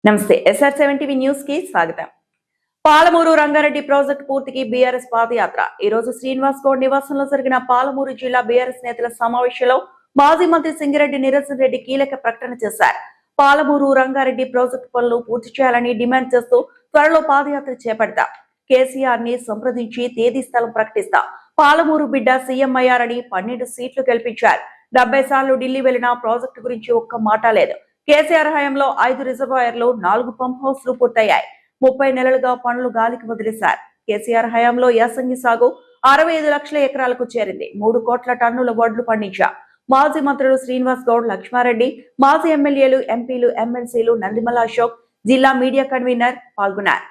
నమస్తే SR7 news కి స్వాగతం. పాలమూరు రంగారెడ్డి ప్రాజెక్టు పూర్తికి బీఆర్ఎస్ పాదయాత్ర. ఈ రోజు శ్రీనివాస్ గౌడ్ నివాసంలో జరిగిన పాలమూరు జిల్లా బీఆర్ఎస్ నేతల సమావేశంలో మాజీ మంత్రి సింగిరెడ్డి నిరంజన్ రెడ్డి కీలక ప్రకటన చేశారు. పాలమూరు రంగారెడ్డి ప్రాజెక్టు పనులు పూర్తి చేయాలని డిమాండ్ చేస్తూ త్వరలో పాదయాత్ర చేపడతాం. కేసీఆర్ ని సంప్రదించి తేదీ స్థలం ప్రకటిస్తా. పాలమూరు బిడ్డ సీఎం అయ్యారని 12 సీట్లు గెలిపించారు. 70 సార్లు ఢిల్లీ వెళ్లిన ప్రాజెక్టు గురించి ఒక్క మాట లేదు. కేసీఆర్ హయాంలో 5 రిజర్వాయర్లు 4 పంప్ హౌస్లు పూర్తయ్యాయి. 30 నెలలుగా పనులు గాలికి వదిలేశారు. కేసీఆర్ హయాంలో యాసంగి సాగు 65 లక్షల ఎకరాలకు చేరింది. 3 కోట్ల టన్నుల వడ్లు పండించా. మాజీ మంత్రులు శ్రీనివాస్ గౌడ్, లక్ష్మారెడ్డి, మాజీ ఎమ్మెల్యేలు, ఎంపీలు, ఎమ్మెల్సీలు, నందిమల అశోక్, జిల్లా మీడియా కన్వీనర్ పాల్గొన్నారు.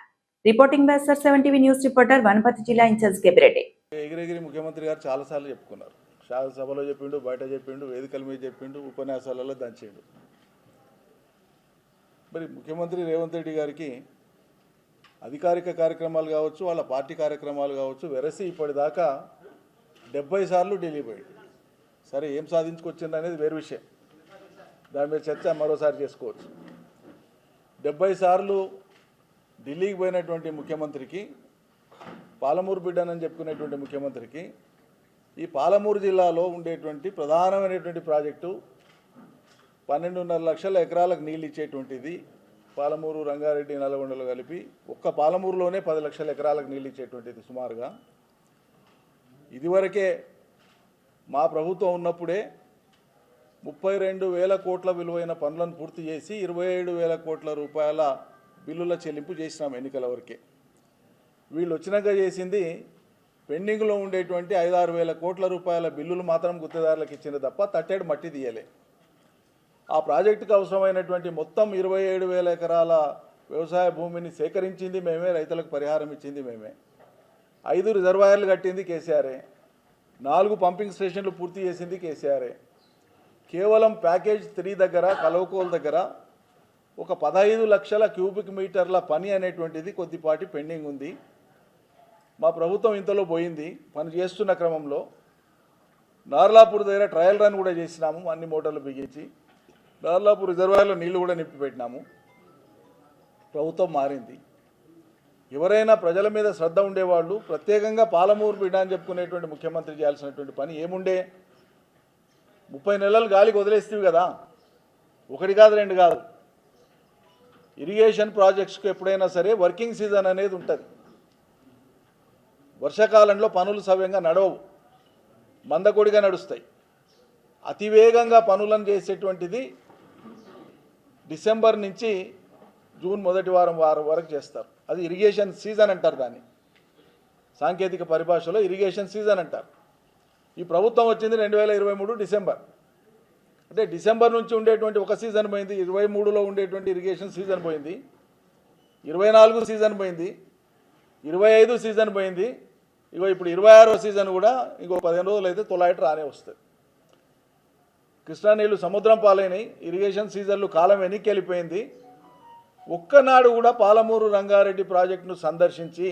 Reporting by SR7 news reporter Wanaparthy జిల్లా ఇన్ఛార్జ్ కేపిరెడ్డి. ఎగిరెగిరి ముఖ్యమంత్రి గారు చాలాసార్లు చెప్పుకున్నారు. శాసనసభలో చెప్పిండు, బయట చెప్పిండు, వేదికల మీద చెప్పిండు, ఉపన్యాసాలలో దంచిండు. మరి ముఖ్యమంత్రి రేవంత్ రెడ్డి గారికి అధికారిక కార్యక్రమాలు కావచ్చు, వాళ్ళ పార్టీ కార్యక్రమాలు కావచ్చు, వెరసి ఇప్పటిదాకా 70 సార్లు ఢిల్లీ పోయింది. సరే, ఏం సాధించుకొచ్చింది అనేది వేరు విషయం, దాని మీద చర్చ మరోసారి చేసుకోవచ్చు. 70 సార్లు ఢిల్లీకి పోయినటువంటి ముఖ్యమంత్రికి, పాలమూరు బిడ్డనని చెప్పుకునేటువంటి ముఖ్యమంత్రికి, ఈ పాలమూరు జిల్లాలో ఉండేటువంటి ప్రధానమైనటువంటి ప్రాజెక్టు 12.5 లక్షల ఎకరాలకు నీళ్ళు ఇచ్చేటువంటిది, పాలమూరు, రంగారెడ్డి, నల్గొండలు కలిపి ఒక్క పాలమూరులోనే 10 లక్షల ఎకరాలకు నీళ్ళు ఇచ్చేటువంటిది సుమారుగా. ఇదివరకే మా ప్రభుత్వం ఉన్నప్పుడే 32,000 కోట్ల విలువైన పనులను పూర్తి చేసి 27,000 కోట్ల రూపాయల బిల్లుల చెల్లింపు చేసినాం ఎన్నికల వరకే. వీళ్ళు వచ్చినాక చేసింది పెండింగ్లో ఉండేటువంటి 5-6 వేల కోట్ల రూపాయల బిల్లులు మాత్రం గుత్తేదారులకు ఇచ్చింది తప్ప తట్టేడు మట్టి తీయలే. ఆ ప్రాజెక్టుకు అవసరమైనటువంటి మొత్తం 27,000 ఎకరాల వ్యవసాయ భూమిని సేకరించింది మేమే, రైతులకు పరిహారం ఇచ్చింది మేమే. 5 రిజర్వాయర్లు కట్టింది కేసీఆరే, 4 పంపింగ్ స్టేషన్లు పూర్తి చేసింది కేసీఆరే. కేవలం ప్యాకేజ్ 3 దగ్గర, కలవకోల్ దగ్గర ఒక 15 లక్షల క్యూబిక్ మీటర్ల పని అనేటువంటిది కొద్దిపాటి పెండింగ్ ఉంది. మా ప్రభుత్వం ఇంతలో పోయింది. పని చేస్తున్న క్రమంలో నార్లాపూర్ దగ్గర ట్రయల్ రన్ కూడా చేసినాము, అన్ని మోటార్లు బిగించి. నార్లాపూర్ రిజర్వాయర్లో నీళ్లు కూడా నింపి పెట్టినాము. ప్రభుత్వం మారింది. ఎవరైనా ప్రజల మీద శ్రద్ధ ఉండేవాళ్ళు ప్రత్యేకంగా పాలమూరు బిడ్డ అని చెప్పుకునేటువంటి ముఖ్యమంత్రి చేయాల్సినటువంటి పని ఏముండే? 30 నెలలు గాలికి వదిలేస్తేవి కదా, 1 కాదు 2 కాదు. ఇరిగేషన్ ప్రాజెక్ట్స్కి ఎప్పుడైనా సరే వర్కింగ్ సీజన్ అనేది ఉంటుంది. వర్షాకాలంలో పనులు సవ్యంగా నడవవు, మందకొడిగా నడుస్తాయి. అతివేగంగా పనులను చేసేటువంటిది డిసెంబర్ నుంచి జూన్ మొదటి వారం వరకు చేస్తారు. అది ఇరిగేషన్ సీజన్ అంటారు, దాన్ని సాంకేతిక పరిభాషలో ఇరిగేషన్ సీజన్ అంటారు. ఈ ప్రభుత్వం వచ్చింది 2023 డిసెంబర్. అంటే డిసెంబర్ నుంచి ఉండేటువంటి ఒక సీజన్ పోయింది, 23లో ఉండేటువంటి ఇరిగేషన్ సీజన్ పోయింది, 24 సీజన్ పోయింది, 25 సీజన్ పోయింది. ఇప్పుడు 26వ సీజన్ కూడా ఇంకో 15 రోజులు అయితే తొలైట్ రానే వస్తుంది. కృష్ణా నీళ్లు సముద్రం పాలైనవి, ఇరిగేషన్ సీజన్లు కాలం వెనక్కి వెళ్ళిపోయింది. ఒక్కనాడు కూడా పాలమూరు రంగారెడ్డి ప్రాజెక్టును సందర్శించి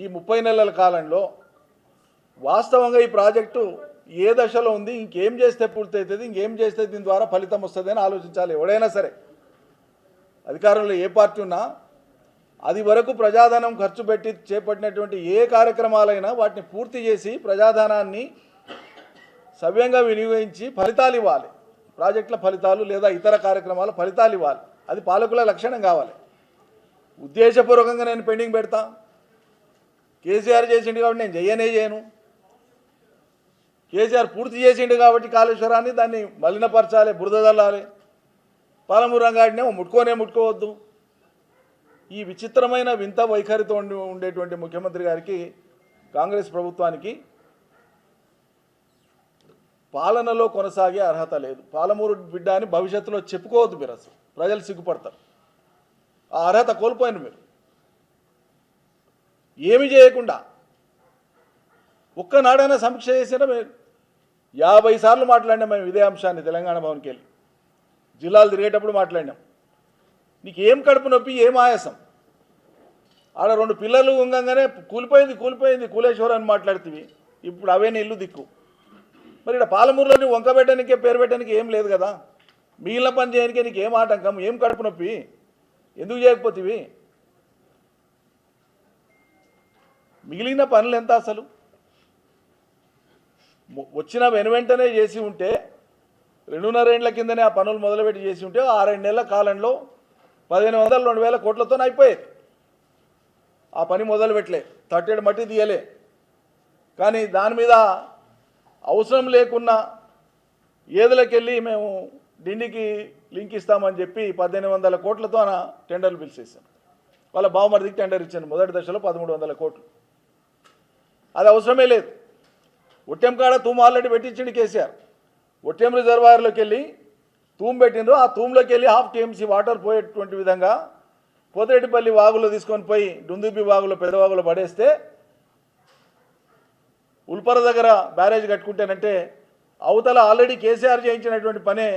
ఈ 30 నెలల కాలంలో వాస్తవంగా ఈ ప్రాజెక్టు ఏ దశలో ఉంది, ఇంకేం చేస్తే పూర్తవుతుంది, ఇంకేం చేస్తే దీని ద్వారా ఫలితం వస్తుంది అని ఆలోచించాలి ఎవడైనా సరే. అధికారంలో ఏ పార్టీ ఉన్నా అది వరకు ప్రజాధనం ఖర్చు పెట్టి చేపట్టినటువంటి ఏ కార్యక్రమాలైనా వాటిని పూర్తి చేసి ప్రజాధనాన్ని సవ్యంగా వినియోగించి ఫలితాలు ఇవ్వాలి. ప్రాజెక్టుల ఫలితాలు లేదా ఇతర కార్యక్రమాల ఫలితాలు ఇవ్వాలి. అది పాలకుల లక్షణం కావాలి. ఉద్దేశపూర్వకంగా నేను పెండింగ్ పెడతా, కేసీఆర్ చేసిండు కాబట్టి నేను చేయను, కేసీఆర్ పూర్తి చేసిండు కాబట్టి కాళేశ్వరాన్ని దాన్ని మలినపరచాలి, బురద చల్లాలి, పాలమూరు రంగారెడ్డినే ముట్టుకోవద్దు. ఈ విచిత్రమైన వింత వైఖరితో ఉండేటువంటి ముఖ్యమంత్రి గారికి, కాంగ్రెస్ ప్రభుత్వానికి పాలనలో కొనసాగే అర్హత లేదు. పాలమూరు బిడ్డ అని భవిష్యత్తులో చెప్పుకోవద్దు మీరు, అసలు ప్రజలు సిగ్గుపడతారు. ఆ అర్హత కోల్పోయిన మీరు ఏమి చేయకుండా ఒక్కనాడైనా సమీక్ష చేసినా? 50 సార్లు మాట్లాడినాం మేము ఇదే అంశాన్ని. తెలంగాణ భవన్కి వెళ్ళి జిల్లాలు తిరిగేటప్పుడు మాట్లాడినాం. నీకు ఏం కడుపు నొప్పి, ఏం ఆయాసం? ఆడ 2 పిల్లలు ఉంగంగానే కూలిపోయింది కూలేశ్వరం అని మాట్లాడుతీవి. ఇప్పుడు అవే నీళ్ళు దిక్కు. మరి ఇక్కడ పాలమూరులోని వంక పెట్టడానికే, పేరు పెట్టడానికి ఏం లేదు కదా. మిగిలిన పని చేయడానికి నీకు ఏం ఆటంకం, ఏం కడుపు నొప్పి? ఎందుకు చేయకపోతేవి? మిగిలిన పనులు ఎంత అసలు? వచ్చిన వెనువెంటనే చేసి ఉంటే 2.5 ఏళ్ల కిందనే ఆ పనులు మొదలుపెట్టి చేసి ఉంటే 6-7 నెలల కాలంలో 1500-2000 కోట్లతో అయిపోయేది. ఆ పని మొదలు పెట్టలే, తట్టేడు మట్టి తీయలే. కానీ దాని మీద అవసరం లేకున్నా ఏదులకెళ్ళి మేము డిండికి లింక్ ఇస్తామని చెప్పి 1800 కోట్లతో టెండర్లు పిలిచేసాం. వాళ్ళ బావమరిదికి టెండర్ ఇచ్చాను మొదటి దశలో 1300 కోట్లు. అది అవసరమే లేదు. ఒట్టెం కాడ తూము ఆల్రెడీ పెట్టించిండు కేసీఆర్. ఒట్టెం రిజర్వాయర్లోకి వెళ్ళి తూము పెట్టిండ్రు. ఆ తూములోకి వెళ్ళి 1/2 TMC వాటర్ పోయేటువంటి విధంగా పోతిరెడ్డిపల్లి వాగులో తీసుకొని పోయి డుందుబి వాగులో పెదవాగులో పడేస్తే ఉల్పర దగ్గర బ్యారేజ్ కట్టుకుంటేనంటే అవతల ఆల్రెడీ కేసీఆర్ చేయించినటువంటి పనే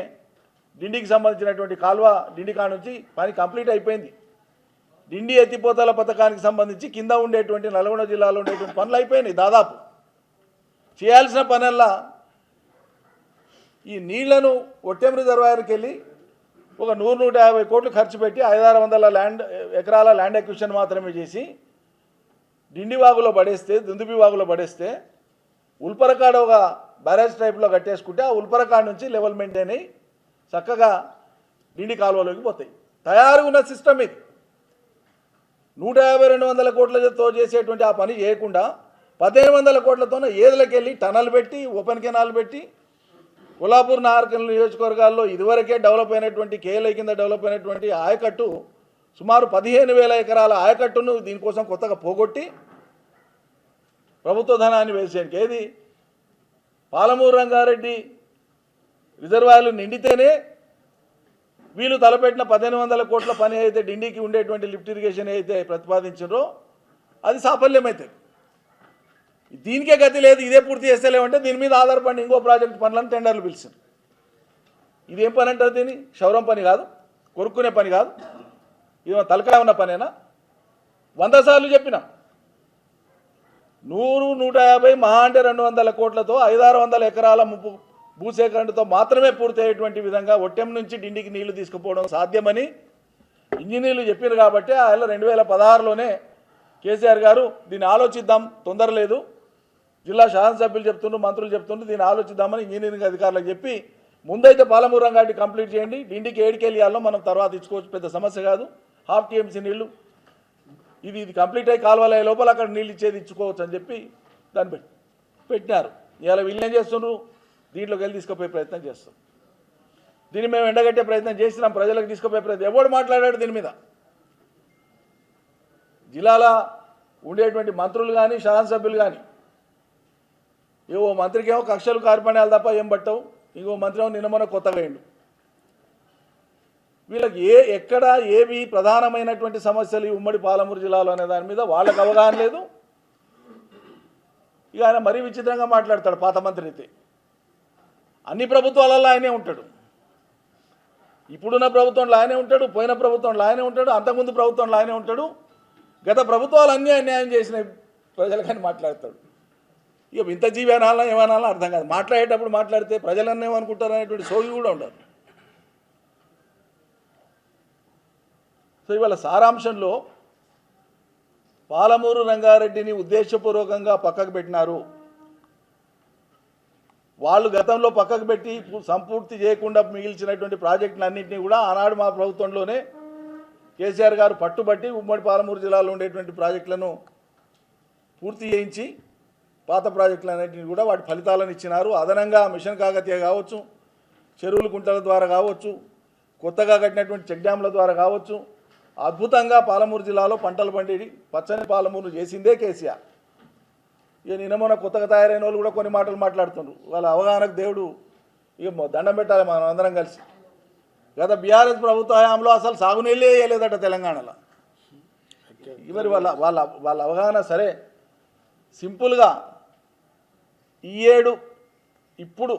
డిండికి సంబంధించినటువంటి కాల్వ డిండి కాడ నుంచి పని కంప్లీట్ అయిపోయింది. డిండి ఎత్తిపోతల పథకానికి సంబంధించి కింద ఉండేటువంటి నల్గొండ జిల్లాలో ఉండేటువంటి పనులు అయిపోయినాయి. దాదాపు చేయాల్సిన పనల్లా ఈ నీళ్లను ఒట్టెం రిజర్వాయర్కి వెళ్ళి ఒక 100-150 కోట్లు ఖర్చు పెట్టి 500-600 ఎకరాల ల్యాండ్ ఎక్విజిషన్ మాత్రమే చేసి డిండి వాగులో పడేస్తే, దుందుబి వాగులో పడేస్తే ఉల్పరకాడ ఒక బ్యారేజ్ టైప్లో కట్టేసుకుంటే ఆ ఉల్పరకాడ నుంచి లెవెల్ మెయింటైన్ అయ్యి చక్కగా డిండి కాలువలోకి పోతాయి. తయారుగా ఉన్న సిస్టమ్ ఇది. 150-200 కోట్లతో చేసేటువంటి ఆ పని చేయకుండా 1500 కోట్లతో ఏదులకి వెళ్ళి టనల్ పెట్టి ఓపెన్ కెనాల్ పెట్టి కొల్లాపూర్ నార్కల్ నియోజకవర్గాల్లో ఇదివరకే డెవలప్ అయినటువంటి కేఎల్ఐ కింద డెవలప్ అయినటువంటి ఆయకట్టు సుమారు 15,000 ఎకరాల ఆయకట్టును దీనికోసం కొత్తగా పోగొట్టి ప్రభుత్వ ధనాన్ని వేసేయడానికి ఏది పాలమూరు రంగారెడ్డి రిజర్వాయర్లు నిండితేనే వీళ్ళు తలపెట్టిన 1500 కోట్ల పని అయితే డిండికి ఉండేటువంటి లిఫ్ట్ ఇరిగేషన్ అయితే ప్రతిపాదించారో అది సాఫల్యమవుతుంది. దీనికే గతి లేదు, ఇదే పూర్తి చేస్తలేమంటే దీని మీద ఆధారపడి ఇంకో ప్రాజెక్ట్ పనులను టెండర్లు పిలిచారు. ఇదేం పని అంటారు? దీన్ని క్షౌరం పని కాదు, కొరుక్కునే పని కాదు, ఇది తలకాయ ఉన్న పనేనా? 100 సార్లు చెప్పినాం. 100-150 మహా అంటే 200 కోట్లతో 500-600 ఎకరాల భూసేకరణతో మాత్రమే పూర్తయ్యేటువంటి విధంగా ఒట్టెం నుంచి డిండికి నీళ్లు తీసుకుపోవడం సాధ్యమని ఇంజనీర్లు చెప్పారు. కాబట్టి ఆయన 2016లోనే కేసీఆర్ గారు దీన్ని ఆలోచిద్దాం, తొందర లేదు, జిల్లా శాసనసభ్యులు చెప్తుండ్రు, మంత్రులు చెప్తుండ్రు, దీన్ని ఆలోచిద్దామని ఇంజనీరింగ్ అధికారులకు చెప్పి ముందైతే పాలమూరు రంగారెడ్డి కంప్లీట్ చేయండి, డిండికి 7 KLయాల్లో మనం తర్వాత ఇచ్చుకోవచ్చు, పెద్ద సమస్య కాదు, 1/2 TMC నీళ్లు ఇది కంప్లీట్ అయ్యి కాలువల లోపల అక్కడ నీళ్ళు ఇచ్చేది ఇచ్చుకోవచ్చు అని చెప్పి దాన్ని పెట్టినారు. ఇవాళ వీళ్ళు ఏం చేస్తున్నారు? దీంట్లోకి వెళ్ళి తీసుకుపోయే ప్రయత్నం చేస్తాం. దీన్ని మేము ఎండగట్టే ప్రయత్నం చేసినాం, ప్రజలకు తీసుకుపోయే ప్రయత్నం. ఎవడు మాట్లాడాడు దీని మీద? జిల్లాల ఉండేటువంటి మంత్రులు కానీ శాసనసభ్యులు కానీ, ఏవో మంత్రికేమో కక్షలు కార్పణ్యాలు తప్ప ఏం పట్టవు, ఇంకో మంత్రి ఏమో నిన్న మొన్న కొత్తగా అయిండు. వీళ్ళకి ఎక్కడ ఏవి ప్రధానమైనటువంటి సమస్యలు ఈ ఉమ్మడి పాలమూరు జిల్లాలో అనే దాని మీద వాళ్ళకి అవగాహన లేదు. ఇక ఆయన మరీ విచిత్రంగా మాట్లాడతాడు. పాత మంత్రి అయితే అన్ని ప్రభుత్వాలలో ఆయనే ఉంటాడు, ఇప్పుడున్న ప్రభుత్వంలో ఆయనే ఉంటాడు, పోయిన ప్రభుత్వంలో ఆయనే ఉంటాడు, అంతకుముందు ప్రభుత్వంలో ఆయనే ఉంటాడు, గత ప్రభుత్వాలు అన్నీ అన్యాయం చేసిన ప్రజలకని మాట్లాడతాడు. ఇక ఇంత జీవి అనాలన్నా ఏమనాలన్నా అర్థం కాదు. మాట్లాడేటప్పుడు మాట్లాడితే ప్రజలన్నీ ఏమనుకుంటారు అనేటువంటి సోగి కూడా ఉండదు. సో ఇవాళ సారాంశంలో పాలమూరు రంగారెడ్డిని ఉద్దేశపూర్వకంగా పక్కకు పెట్టినారు. వాళ్ళు గతంలో పక్కకు పెట్టి సంపూర్తి చేయకుండా మిగిల్చినటువంటి ప్రాజెక్టులన్నింటినీ కూడా ఆనాడు మా ప్రభుత్వంలోనే కేసీఆర్ గారు పట్టుబట్టి ఉమ్మడి పాలమూరు జిల్లాలో ఉండేటువంటి ప్రాజెక్టులను పూర్తి చేయించి పాత ప్రాజెక్టులన్నింటినీ కూడా వాటి ఫలితాలను ఇచ్చినారు. అదనంగా మిషన్ కాకతీయ కావచ్చు, చెరువుల కుంటల ద్వారా కావచ్చు, కొత్తగా కట్టినటువంటి చెక్ డ్యాంల ద్వారా కావచ్చు, అద్భుతంగా పాలమూరు జిల్లాలో పంటలు పండి పచ్చని పాలమూరు చేసిందే కేసీఆర్. ఇక నిన్న మొన్న కొత్తగా తయారైన వాళ్ళు కూడా కొన్ని మాటలు మాట్లాడుతున్నారు. వాళ్ళ అవగాహనకు దేవుడు ఇక దండం పెట్టాలి మనం అందరం కలిసి. గత బీఆర్ఎస్ ప్రభుత్వ హయాంలో అసలు సాగునీళ్ళే వేయలేదట తెలంగాణలో. మరి వాళ్ళ అవగాహన సరే. సింపుల్గా ఈ ఏడు ఇప్పుడు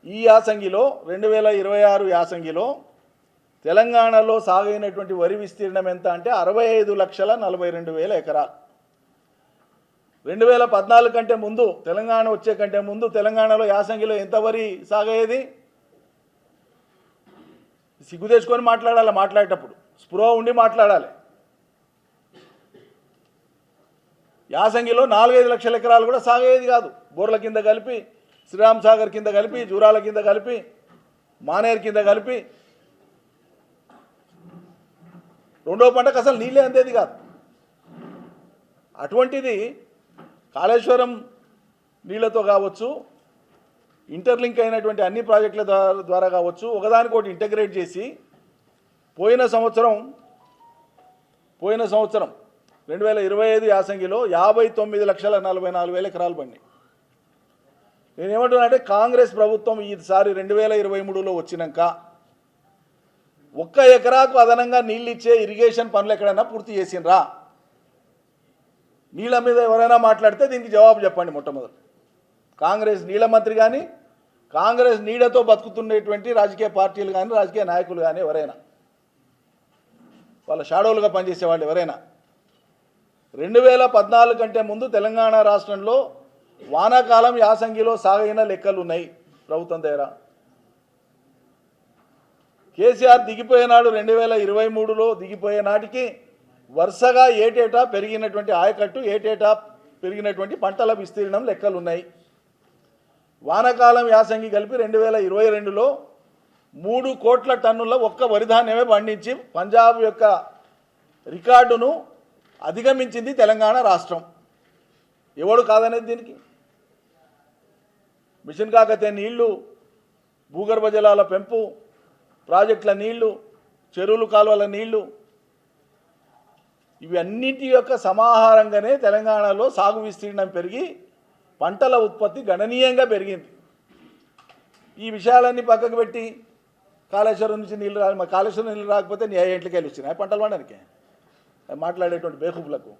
ఈ యాసంగిలో 2026 యాసంగిలో తెలంగాణలో సాగైనటువంటి వరి విస్తీర్ణం ఎంత అంటే 65,42,000 ఎకరాలు. 2014 కంటే ముందు, తెలంగాణ వచ్చే కంటే ముందు తెలంగాణలో యాసంగిలో ఎంత వరి సాగయ్యేది? సిగ్గు తెచ్చుకొని మాట్లాడాలి మాట్లాడేటప్పుడు. స్పృహ ఉండి మాట్లాడాలి. యాసంగిలో 4-5 లక్షల ఎకరాలు కూడా సాగేది కాదు. బోర్ల కింద కలిపి, శ్రీరామ్ సాగర్ కింద కలిపి, జూరాల కింద కలిపి, మానేరు కింద కలిపి రెండో పంటకు అసలు నీళ్ళే అందేది కాదు. అటువంటిది కాళేశ్వరం నీళ్లతో కావచ్చు, ఇంటర్లింక్ అయినటువంటి అన్ని ప్రాజెక్టుల ద్వారా కావచ్చు, ఒకదానికొకటి ఇంటగ్రేట్ చేసి పోయిన సంవత్సరం 2025 యాసంగిలో 59,44,000 ఎకరాలు పండినాయి. నేనేమంటున్నా అంటే కాంగ్రెస్ ప్రభుత్వం ఈసారి 2023లో వచ్చినాక ఒక్క ఎకరాకు అదనంగా నీళ్ళు ఇచ్చే ఇరిగేషన్ పనులు ఎక్కడైనా పూర్తి చేసిండ్రా? నీళ్ళ మీద ఎవరైనా మాట్లాడితే దీనికి జవాబు చెప్పండి. మొట్టమొదటి కాంగ్రెస్ నీళ్ళ మంత్రి కానీ, కాంగ్రెస్ నీడతో బతుకుతున్నటువంటి రాజకీయ పార్టీలు కానీ, రాజకీయ నాయకులు కానీ, ఎవరైనా వాళ్ళ షాడోలుగా పనిచేసే వాళ్ళు ఎవరైనా 2014 కంటే ముందు తెలంగాణ రాష్ట్రంలో వానాకాలం యాసంగిలో సాగైన లెక్కలు ఉన్నాయి ప్రభుత్వం దగ్గర. కేసీఆర్ దిగిపోయేనాడు 2023లో దిగిపోయే నాటికి వరుసగా ఏటేటా పెరిగినటువంటి ఆయకట్టు, ఏటేటా పెరిగినటువంటి పంటల విస్తీర్ణం లెక్కలు ఉన్నాయి. వానాకాలం యాసంగి కలిపి 2022లో 3 కోట్ల టన్నుల ఒక్క వరిధాన్యమే పండించి పంజాబ్ యొక్క రికార్డును అధిగమించింది తెలంగాణ రాష్ట్రం. ఎవడు కాదనేది దీనికి? మిషన్ కాకతీయ నీళ్లు, భూగర్భ జలాల పెంపు, ప్రాజెక్టుల నీళ్లు, చెరువులు కాలువల నీళ్లు, ఇవి అన్నింటి యొక్క సమాహారంగానే తెలంగాణలో సాగు విస్తీర్ణం పెరిగి పంటల ఉత్పత్తి గణనీయంగా పెరిగింది. ఈ విషయాలన్నీ పక్కకు పెట్టి కాళేశ్వరం నుంచి నీళ్ళు కాళేశ్వరం నీళ్ళు రాకపోతే నీ ఇంట్లోకి వెళ్ళి వచ్చినాయి పంటలు పండడానికి మాట్లాడేటువంటి బేకూపులకు.